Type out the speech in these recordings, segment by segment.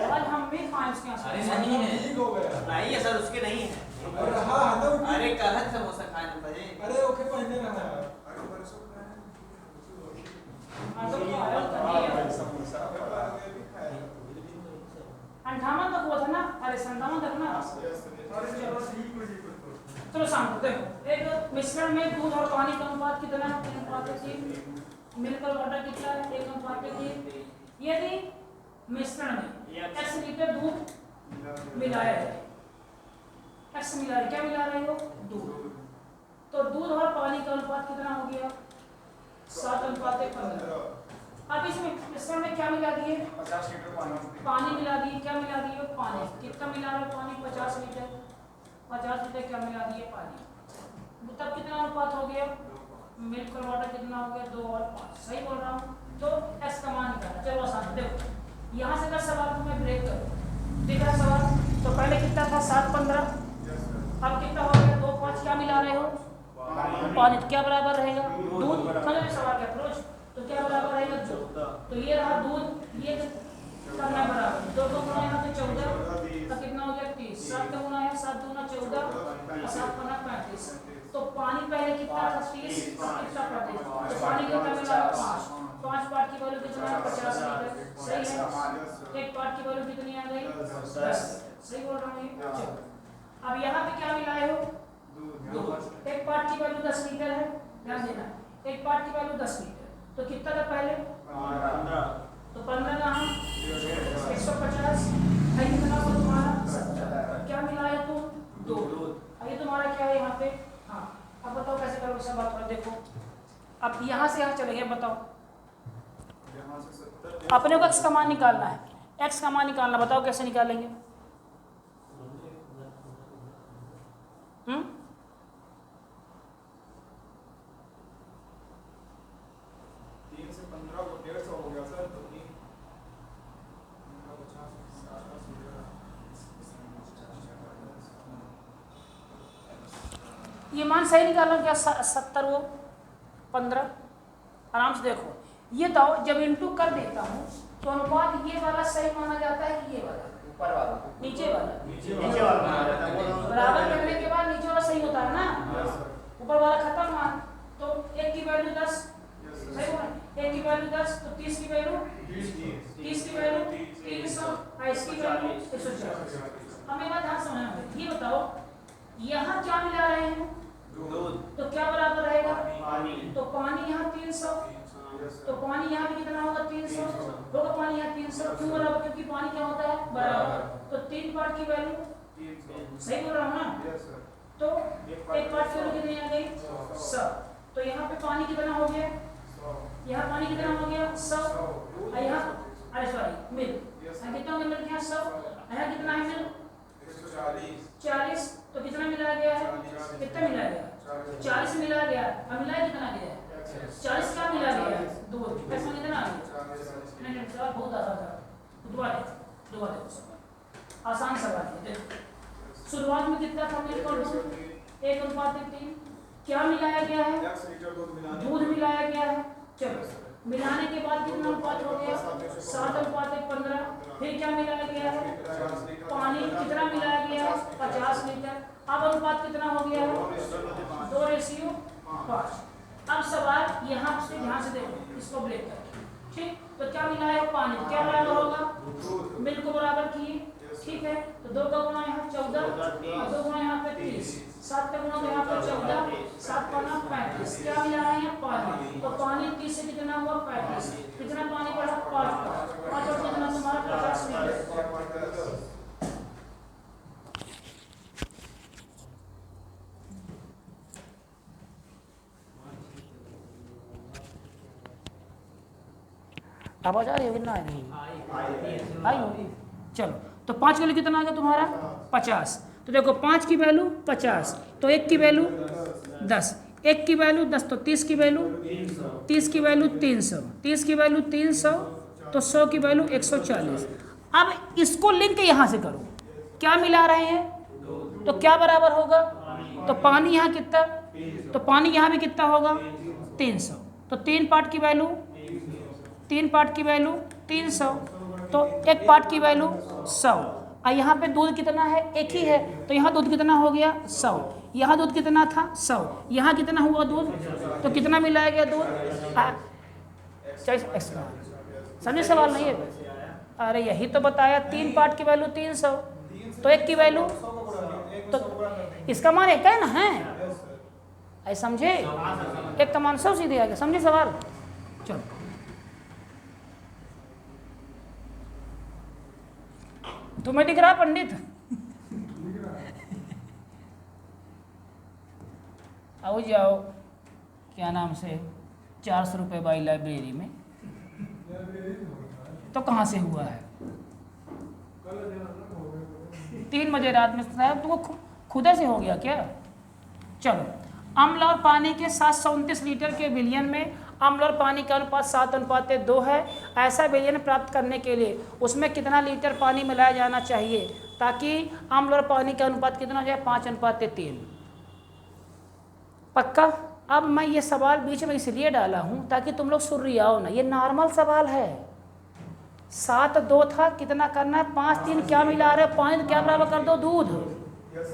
और हम भी खाएं उसके आंसू। अरे नहीं है, नहीं है सर, उसके नहीं है। अरे कल समोसा खाए ना भाई। अरे ओके पहले रहा है। अंठावन तक हुआ था ना, अरे संतावन तक ना। चलो शाम को देखो, एक मिश्रण में दूध और पानी का अनुपात कितना है? 3:3। मिलकर वाटर कितना है? 1:3। यदि मिश्रण में x लीटर दूध मिलाया जाए, x मिला रहे, क्या मिला रहे हो? दूध। तो दूध और पानी का अनुपात कितना हो गया? 7:15। अब इसमें मिश्रण में क्या मिला दिए? 50 लीटर पानी मिला दिए। क्या मिला दिए? पानी। कितना मिला रहे? पानी 50 लीटर। 50 लीटर क्या मिला दिए? पानी। तब कितना अनुपात हो गया? मिल्क और वाटर कितना हो गया? 2 और 5। सही बोल रहा हूँ? तो x का मान निकालना। चलो आसान है, देखो यहाँ से 10 सवाल को मैं ब्रेक करूँ। दिख रहा सवाल? तो पहले कितना था? 7:15। अब कितना हो गया? 2 5। क्या मिला रहे हो? पानी। तो क्या बराबर रहेगा? दूध। मतलब सवाल का अप्रोच तो क्या बराबर रहेगा? दूध। तो ये रहा दूध, ये करना बराबर 2 गुना यहाँ पे 14, तो कितना हो गया? 30। 7 गुना है, 7 गुना 14 और 7 गुना 35। तो पानी पहले कितना था? 30 और कितना 35। तो पानी कितना मिला? 5। 5 पार्ट की वैल्यू कितना है? 50 लीटर। सही है। एक पार्ट की वैल्यू कितनी आ गई? 10। सही बोल रहा हूँ? चलो अब यहाँ पे क्या मिलाए हो? दूध। एक पार्ट की वैल्यू 10 लीटर है, ध्यान देना। एक पार्ट की वैल्यू 10 लीटर। तो कितना था पहले? 15। तो 15 का हम 150 है, कितना हो तुम्हारा? 70। क्या मिलाए तुम? दूध। ये तुम्हारा क्या है यहाँ पे? हाँ। अब बताओ कैसे करोगे सब बात? देखो अब यहाँ से यहाँ चले गए, बताओ अपने को x का मान निकालना है। x का मान निकालना, बताओ कैसे निकालेंगे? हम्म 3 से 15 को 150 हो गया सर। तो ये मान सही निकाला क्या? 70 वो 15। आराम से देखो ये तो जब इंटू कर देता हूँ तो अनुपात ये वाला सही माना जाता है कि ये वाला? ऊपर वाला। नीचे वाला? नीचे वाला बराबर करने के बाद नीचे वाला सही होता है ना? ऊपर वाला खत्म मान। तो 1 की वैल्यू 10। सही बोला? 1 की वैल्यू 10, तो 30 की वैल्यू 30 की वैल्यू 300 और इसकी वैल्यू 140। हमें बात ध्यान समझना है। ये बताओ यहाँ क्या मिला रहे हैं? दूध। तो क्या बराबर रहेगा? पानी। तो पानी यहाँ 300, तो पानी यहाँ भी कितना होगा? 300 होगा। पानी यहाँ 300 क्यों बराबर? क्योंकि पानी क्या होता है? बराबर। तो 3 पार्ट की वैल्यू, सही बोल रहा हूँ ना? तो एक पार्ट की वैल्यू कितनी आ गई? 100। तो यहाँ पे पानी कितना हो गया? यहाँ पानी कितना हो गया? 100। और यहाँ अरे सॉरी मिल्क, यहाँ कितना हो गया? मिल्क यहाँ 100। यहाँ कितना है? मिल्क 40। तो कितना मिला गया है? कितना मिला गया? 40 मिला गया। अब मिला कितना गया? 40 का मिला गया? दूध। पैसा कितना आ गया? नहीं सवाल बहुत आसान था। दोबारा देखो आसान सवाल है। देखो शुरुआत में कितना था? मिल्क और दूध 1:3। क्या मिलाया गया है? दूध मिलाया गया है। चलो मिलाने के बाद कितना अनुपात हो गया? 7:15। फिर क्या मिलाया गया है? पानी। कितना मिलाया गया? 50 लीटर। अब अनुपात कितना हो गया है? 2:5। अब सवाल यहाँ से ध्यान से देखो, इसको ब्रेक करके, ठीक? तो क्या मिलाया है? पानी। क्या बराबर होगा? मिल्क को बराबर किए, ठीक है? तो 2 का गुना यहाँ 14 और 2 गुना यहाँ पे 30। 7 का गुना यहाँ पे 14, 7 का गुना 35। क्या मिला है यहाँ? पानी। तो पानी 30 से कितना हुआ? 35। कितना पानी बढ़ा? 5 और कितना तुम्हारा? 50 लीटर। आवाज आ रही है कि ना आ रही? आई होगी। चलो तो 5 की वैल्यू कितना आ गया तुम्हारा? 50। तो देखो 5 की वैल्यू 50, तो 1 की वैल्यू 10। 1 की वैल्यू 10, तो 30 की वैल्यू 30 की वैल्यू 300, 30 की वैल्यू 300, तो 100 की वैल्यू 140। अब इसको लिंक यहाँ से करो, क्या मिला रहे हैं? तो क्या बराबर होगा? तो पानी यहाँ कितना? तो पानी यहाँ भी कितना होगा? 300। तो 3 पार्ट की वैल्यू 3 पार्ट की वैल्यू 300, तो 1 पार्ट की वैल्यू 100। और यहाँ पे दूध कितना है, एक ही है, तो यहाँ दूध कितना हो गया 100, यहाँ दूध कितना था 100, यहाँ कितना हुआ दूध, तो कितना मिलाया गया दूध एक्स्ट्रा। समझे सवाल नहीं है? अरे यही तो बताया, 3 पार्ट की वैल्यू 300, तो 1 की वैल्यू, तो इसका मान एक है ना, है ऐसे समझे, 1 का मान 100 सीधे आ गया। समझे सवाल? चलो तुम्हें दिख रहा पंडित? आओ जाओ, क्या नाम से 400 रुपये बाई लाइब्रेरी में, तो कहाँ से हुआ है? 3 बजे रात में साहब, तुमको खुदा से हो गया क्या? चलो, अम्ल और पानी के 729 लीटर के विलयन में अम्ल और पानी का अनुपात 7:2 है। ऐसा विलयन प्राप्त करने के लिए उसमें कितना लीटर पानी मिलाया जाना चाहिए ताकि अम्ल और पानी का अनुपात कितना हो जाए? 5:3। पक्का? अब मैं ये सवाल बीच में इसलिए डाला हूँ ताकि तुम लोग सुन रही आओ ना, ये नॉर्मल सवाल है। 7:2 था, कितना करना है? 5:3 क्या मिला रहे हो? पानी क्या बराबर कर दो? दूध।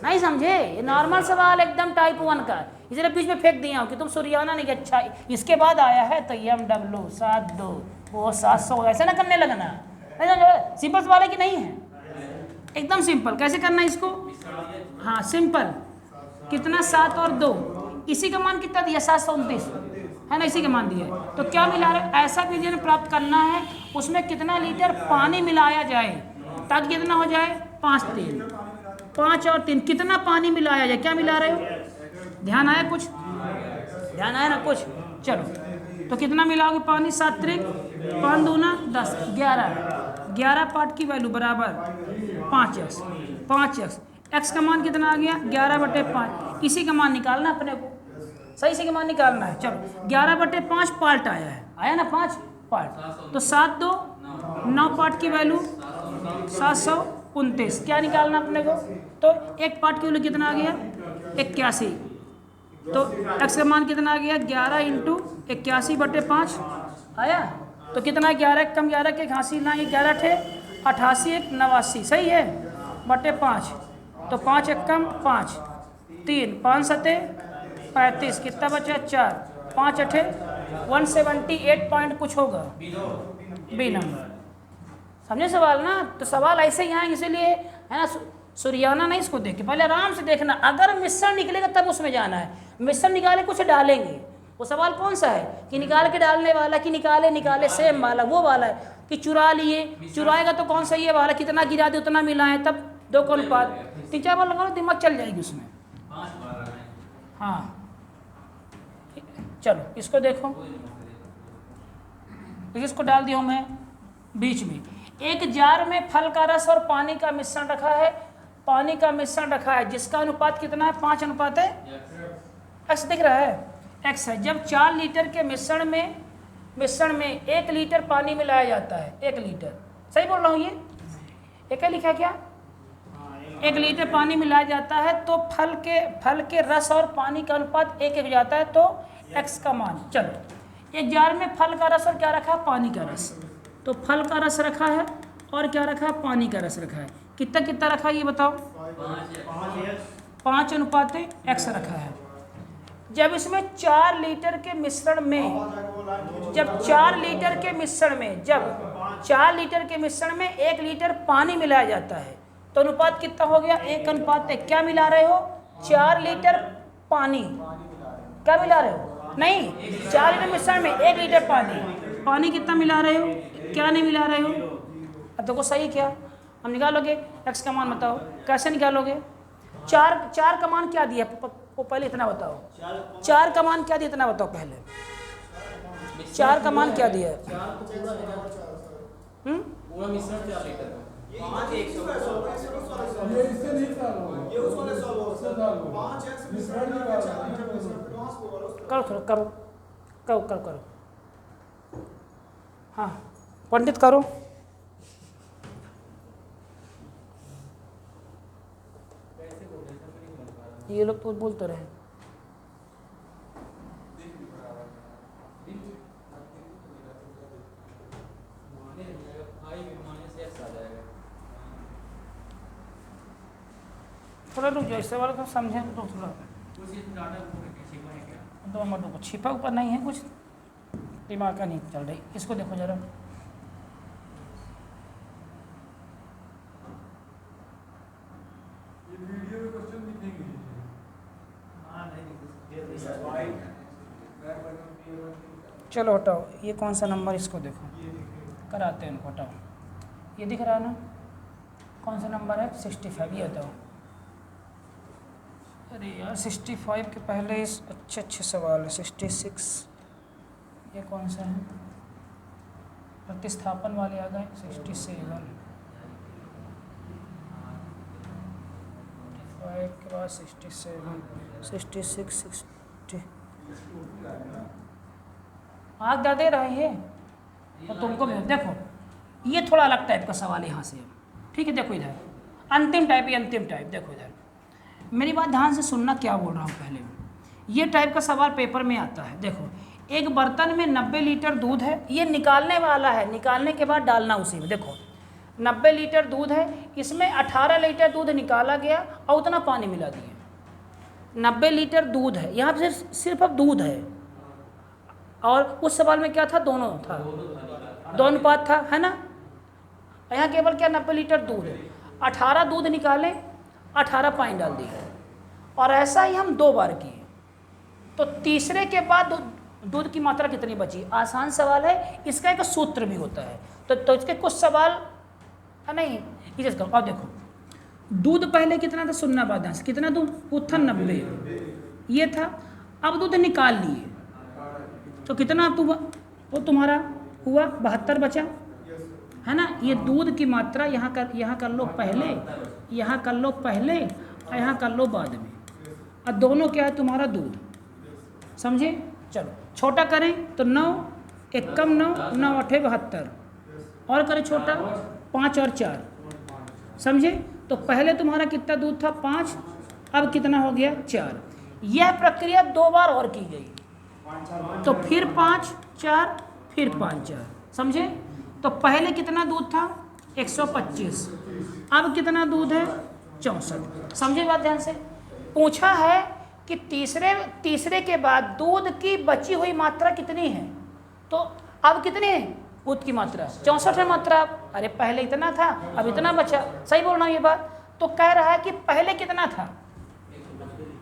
नहीं समझे? ये नॉर्मल सवाल एकदम टाइप 1 का, इसलिए बीच में फेंक दिया हूँ कि तुम सुरियाना नहीं। अच्छा इसके बाद आया है तो MW 7:2 वो 700, ऐसा ना करने लगना। नहीं समझो? सिंपल सवाल है कि नहीं है? एकदम सिंपल। कैसे करना है इसको? हाँ सिंपल, कितना 7 और 2, इसी का मान कितना दिया? 729 है ना, इसी का मान दिया। तो क्या मिला रहे? ऐसा विलयन प्राप्त करना है उसमें कितना लीटर पानी मिलाया जाए ताकि कितना हो जाए? 5:3। 5 और 3 कितना पानी मिलाया जाए? क्या मिला रहे हो? ध्यान आया कुछ? ध्यान आया ना कुछ? चलो, तो कितना मिलाओगे पानी? 7 त्रिक 5 दूना 10, 11 पार्ट की वैल्यू बराबर 5x। 5x x का मान कितना आ गया? 11/5। इसी का मान निकालना अपने को, सही से का मान निकालना है। चलो 11/5 पार्ट आया है, आया ना 5 पार्ट, तो 7×2 9 पार्ट की वैल्यू 729। क्या निकालना अपने को? तो 1 पार्ट की वैल्यू कितना आ गया? 81। तो x का मान कितना आ गया? 11 × 81/5 आया। तो कितना? 11 कम 11 के 81 ना, 11 थे 88, 1 89, सही है, बटे 5। तो 5 1 कम 5, 3 5 7 35, कितना बचा? 4 5 8 178 पॉइंट कुछ होगा, बी नंबर। समझे सवाल ना? तो सवाल ऐसे ही आएंगे, इसीलिए है ना, सुरियाना नहीं इसको देख के, पहले आराम से देखना। अगर मिश्रण निकलेगा तब उसमें जाना है, मिश्रण निकाले कुछ डालेंगे। वो सवाल कौन सा है कि निकाल के डालने वाला, कि निकाले सेम वाला, वो वाला है कि चुरा लिए, चुराएगा तो कौन सा ये वाला, कितना गिरा दे उतना मिलाएं, तब 2 का अनुपात 3-4 बार लगा, दिमाग चल जाएगी उसमें। हाँ चलो इसको देखो, इसको डाल दिया हूँ मैं बीच में। एक जार में फल का रस और पानी का मिश्रण रखा है, पानी का मिश्रण रखा है जिसका अनुपात कितना है? 5 अनुपात है x, दिख रहा है x है। जब 4 लीटर के मिश्रण में 1 लीटर पानी मिलाया जाता है, 1 लीटर, सही बोल रहा हूँ? ये एक है लिखा क्या? 1 लीटर पानी मिलाया जाता है तो फल के रस और पानी का अनुपात 1 हो जाता है, तो x का मान। चलो एक जार में फल का रस और क्या रखा है? पानी का रस। तो फल का रस रखा है और क्या रखा है? पानी का रस रखा है। कितना कितना रखा है ये बताओ? 5 अनुपात x रखा है। जब इसमें 4 लीटर के मिश्रण में, जब 4 लीटर के मिश्रण में 1 लीटर पानी मिलाया जाता है तो अनुपात कितना हो गया? 1:1। क्या मिला रहे हो? 4 लीटर पानी। क्या मिला रहे हो? नहीं, 4 लीटर मिश्रण में 1 लीटर पानी कितना मिला रहे हो? क्या नहीं मिला रहे हो? अब देखो सही क्या हम निकालोगे? x का मान बताओ, कैसे निकालोगे? 4 का मान क्या दिया? पहले इतना बताओ, 4 का मान क्या दिया? इतना बताओ पहले, 4 का मान क्या दिया? पूरा मिश्रण 4 लीटर का। करो थोड़ा, करो। हाँ पंडित करो। ये लोग तो बोलते रहे। थोड़ा रुक जाओ, इससे वाला तो समझें तो थोड़ा दो मिनट को छिपा ऊपर नहीं है कुछ, दिमाग का नहीं चल रही। इसको देखो जरा, ये वीडियो में क्वेश्चन दिखेंगे। चलो हटाओ, ये कौन सा नंबर, इसको देखो, कराते हैं उनको, हटाओ। ये दिख रहा है ना, कौन सा नंबर है? 65। ये बताओ। अरे यार 65 के पहले इस अच्छे अच्छे सवाल है। 66 ये कौन सा है? प्रतिस्थापन वाले आ गए। 67 5 के बाद 67 66 60 आग दे रहे हैं तो तुमको भी देखो, ये थोड़ा अलग टाइप का सवाल है यहाँ से। ठीक है, देखो इधर अंतिम टाइप, ये अंतिम टाइप। देखो इधर, मेरी बात ध्यान से सुनना, क्या बोल रहा हूँ पहले। ये टाइप का सवाल पेपर में आता है। देखो, एक बर्तन में 90 लीटर दूध है, ये निकालने वाला है, निकालने के बाद डालना उसी में। देखो 90 लीटर दूध है, इसमें 18 लीटर दूध निकाला गया और उतना पानी मिला दिया। 90 लीटर दूध है, यहाँ पर सिर्फ अब दूध है, और उस सवाल में क्या था? दोनों था, दो अनुपात था, है ना। यहाँ केवल क्या 90 लीटर दूध है, 18 दूध निकाले, 18 पानी डाल दिए, और ऐसा ही हम 2 बार किए। तो तीसरे के बाद दूध की मात्रा कितनी बची? आसान सवाल है, इसका एक सूत्र भी होता है। तो इसके कुछ सवाल नहीं इसे करो। और देखो, दूध पहले कितना था? सुनना बात से, कितना दूध था? 90 ये था। अब दूध निकाल लिए तो कितना वो तुम्हारा हुआ? 72 बचा, है ना। ये दूध की मात्रा यहाँ कर लो पहले, यहाँ कर लो पहले, और यहाँ कर लो बाद में, और दोनों क्या है? तुम्हारा दूध। समझे? चलो छोटा करें तो 9 1 कम 9 9 8 72, और करें छोटा 5 और 4। समझे? तो पहले तुम्हारा कितना दूध था? 5, अब कितना हो गया? 4। यह प्रक्रिया 2 बार और की गई, तो फिर 5 4 फिर 5 4। समझे? तो पहले कितना दूध था? 125, अब कितना दूध है? 64। समझे बात ध्यान से? पूछा है कि तीसरे के बाद दूध की बची हुई मात्रा कितनी है, तो अब कितनी है दूध की मात्रा? 64 है मात्रा। अरे पहले इतना था, अब इतना बचा। सही बोल रहा हूँ ये बात? तो कह रहा है कि पहले कितना था?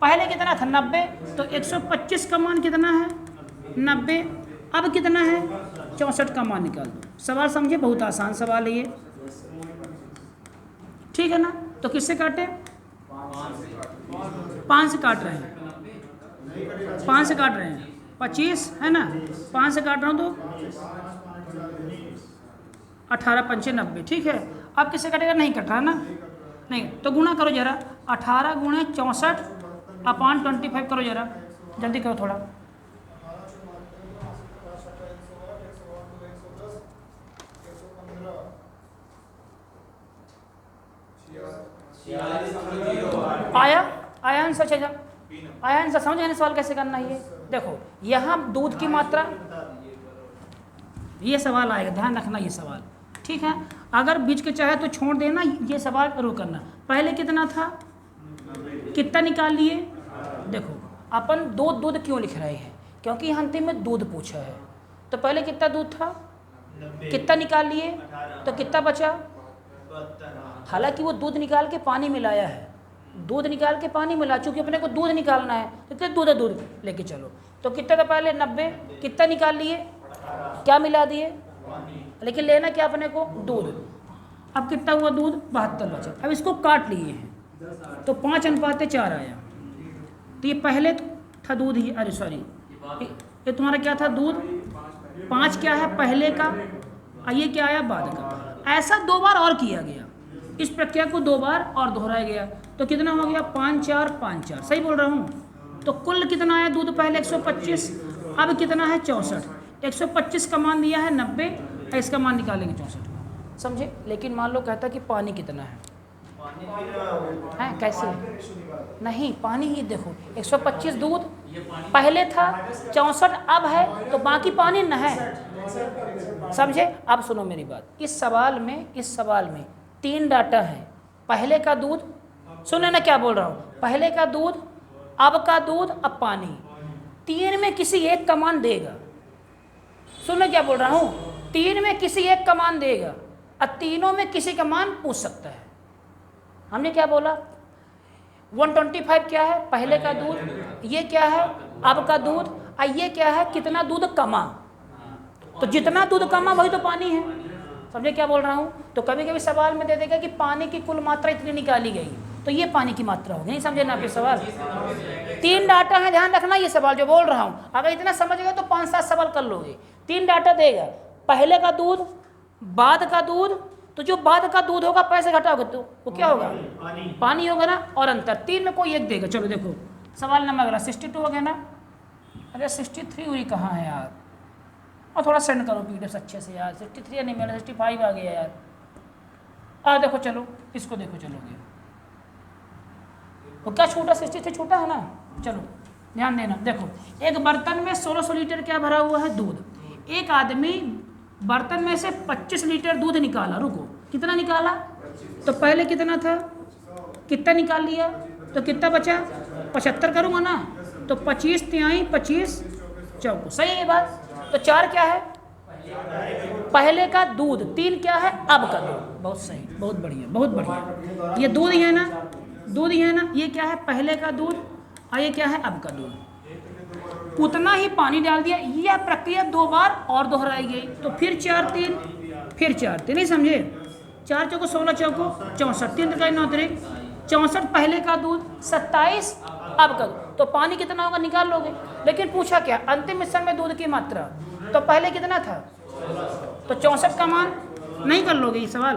पहले कितना था? 90। तो 125 का मान कितना है? 90। अब कितना है? 64 का मान निकाल दो। सवाल समझे? बहुत आसान सवाल है ये, ठीक है ना। तो किससे काटे? 5 से काट रहे हैं, 5 से काट रहे हैं। 25 है ना, 5 से काट रहा हूँ तो 18 पंचे 90। ठीक है, अब किससे कटेगा? नहीं कट रहा ना, नहीं। तो गुणा करो जरा, 18 गुणे 64 अपॉन 25 करो जरा, जल्दी करो थोड़ा। आया आंसर? आया आंसर? समझ गए सवाल कैसे करना है? ये देखो, यहाँ दूध की मात्रा, ये सवाल आएगा, ध्यान रखना ये सवाल, ठीक है। अगर बीच के चाहे तो छोड़ देना, ये सवाल जरूर करना। पहले कितना था? कितना निकाल लिए? देखो अपन दूध क्यों लिख रहे हैं? क्योंकि यहाँ अंतिम में दूध पूछा है। तो पहले कितना दूध था? कितना निकाल लिए? तो कितना बचा? हालांकि वो दूध निकाल के पानी मिलाया है, दूध निकाल के पानी मिला, चूंकि अपने को दूध निकालना है तो कितना दूध है? दूध लेके चलो। तो कितना था पहले? 90। कितना निकाल लिए? क्या मिला दिए? लेकिन लेना क्या अपने को? दूध। अब कितना हुआ दूध? 72 बचा। अब इसको काट लिए हैं तो 5:4 आया। तो ये पहले था दूध ही, अरे सॉरी, ये तुम्हारा क्या था? दूध। 5 क्या है? पहले का, और ये क्या आया? बाद का। ऐसा 2 बार और किया गया, इस प्रक्रिया को 2 बार और दोहराया गया। तो कितना हो गया? 5 4 5 4। सही बोल रहा हूँ? तो कुल कितना आया दूध? पहले 125, अब कितना है? 64। 125 का मान दिया है 90, इसका मान निकालेंगे 64। समझे? लेकिन मान लो कहता कि पानी कितना है? कैसे? नहीं, पानी ही देखो, 125 दूध पहले था, 64 अब है, तो बाकी पानी न है। समझे? अब सुनो मेरी बात। इस सवाल में 3 डाटा है। पहले का दूध सुने ना क्या बोल रहा हूँ, पहले का दूध, अब का दूध, अब पानी, तीन में किसी एक का मान देगा। सुने क्या बोल रहा हूँ, तीन में किसी एक का मान देगा और तीनों में किसी का मान पूछ सकता है। हमने क्या बोला, 125 क्या है, पहले का दूध, ये क्या है, अब का दूध, और ये क्या है, कितना दूध कमा। तो जितना दूध कमा वही तो पानी है। समझे क्या बोल रहा हूँ। तो कभी कभी सवाल में दे देगा कि पानी की कुल मात्रा इतनी निकाली गई, तो ये पानी की मात्रा होगी। नहीं समझे ना आपके सवाल। तीन डाटा है, ध्यान रखना ये सवाल जो बोल रहा हूँ, अगर इतना समझ गए तो 5-7 सवाल कर लोगे। तीन डाटा देगा, पहले का दूध, बाद का दूध, तो जो बाद का दूध होगा पैसे घटाओगे तो वो क्या होगा, पानी होगा ना, और अंतर, तीन में कोई एक देगा। चलो देखो सवाल नंबर अगला 62 हो गया ना। अरे 63 हुई कहाँ है यार, और थोड़ा सेंड करो पीडीएफ अच्छे से यार। 63 नहीं मिला, 65 आ गया यार। देखो चलो इसको देखो, चलोगे वो क्या छूटा, 63 छूटा है ना। चलो ध्यान देना, देखो एक बर्तन में 1600 लीटर क्या भरा हुआ है, दूध। एक आदमी बर्तन में से 25 लीटर दूध निकाला। रुको, कितना निकाला, तो पहले कितना था, कितना निकाल लिया, तो कितना बचा, 75 करूँगा ना, तो 25 तिहाई 25 चौको, सही है ये बात। तो 4 क्या है, पहले का दूध, 3 क्या है, अब का दूध। बहुत सही, बहुत बढ़िया, बहुत बढ़िया। ये दूध ही है ना, दूध ही है ना, ये क्या है, पहले का दूध, और ये क्या है, अब का दूध। उतना ही पानी डाल दिया। यह प्रक्रिया 2 बार और दोहराई गई, तो फिर 4 3, फिर 4 3, नहीं समझे। 4 चौको 16 चौको 64, 3 का 9 3 64 पहले का दूध, 27 अब का दूध। तो पानी कितना होगा निकाल लोगे। लेकिन पूछा क्या, अंतिम मिश्रण में दूध की मात्रा, तो पहले कितना था, तो 64 का मान नहीं कर लोगे ये सवाल।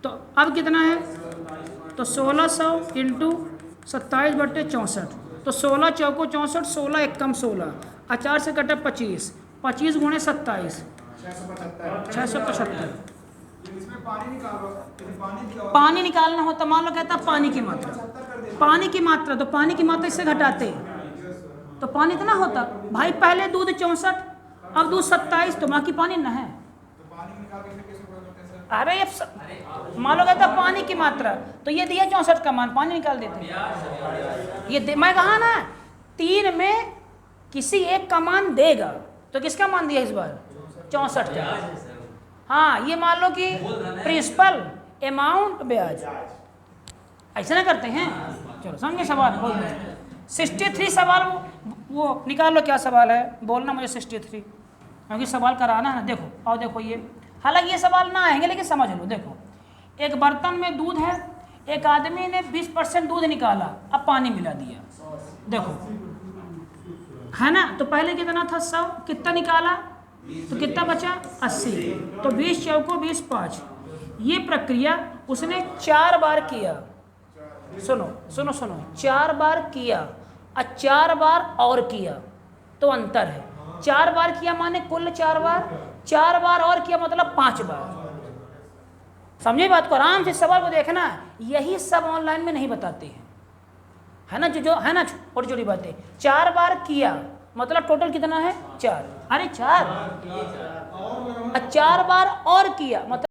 तो अब कितना है, तो 1600 इंटू 27/64, तो 16 चौको 64, 16 एक कम 16, 4 से कटा 25, 25 गुणे 27, 675। इसमें पानी निकालो, पानी निकालना हो तो मान लो कहता पानी की मात्रा, पानी की मात्रा, तो पानी की मात्रा इससे घटाते तो पानी इतना होता। भाई पहले दूध 64, अब दूध 27, तो बाकी पानी न है। अरे अब मान लो कहता पानी की मात्रा, तो ये दिया 64 का मान, पानी निकाल देते। ये मैं कहा ना, 3 में किसी एक का मान देगा, तो किसका मान दिया इस बार, 64 का। हाँ, ये मान लो कि प्रिंसिपल, अमाउंट, ब्याज, ऐसे ना करते हैं। चलो समझे सवाल, बोल दो 63 सवाल। वो निकाल लो क्या सवाल है, बोलना मुझे 63, क्योंकि सवाल कराना है ना। देखो और देखो ये, हालांकि ये सवाल ना आएंगे लेकिन समझ लो। देखो एक बर्तन में दूध है, एक आदमी ने 20% दूध निकाला, अब पानी मिला दिया। देखो है ना, तो पहले कितना था 100, कितना निकाला, तो कितना बचा 80, तो 20 चौको 20 5। ये प्रक्रिया उसने 4 बार किया। सुनो सुनो सुनो, 4 बार किया और 4 बार और किया, तो अंतर है। 4 बार किया माने कुल 4 बार, 4 बार और किया मतलब 5 बार। समझे बात को, आराम से सवाल को देखना। यही सब ऑनलाइन में नहीं बताते हैं, है ना, जो है ना छोटी छोटी बातें। 4 बार किया मतलब टोटल कितना है 4, अरे 4, 4 बार और किया मतलब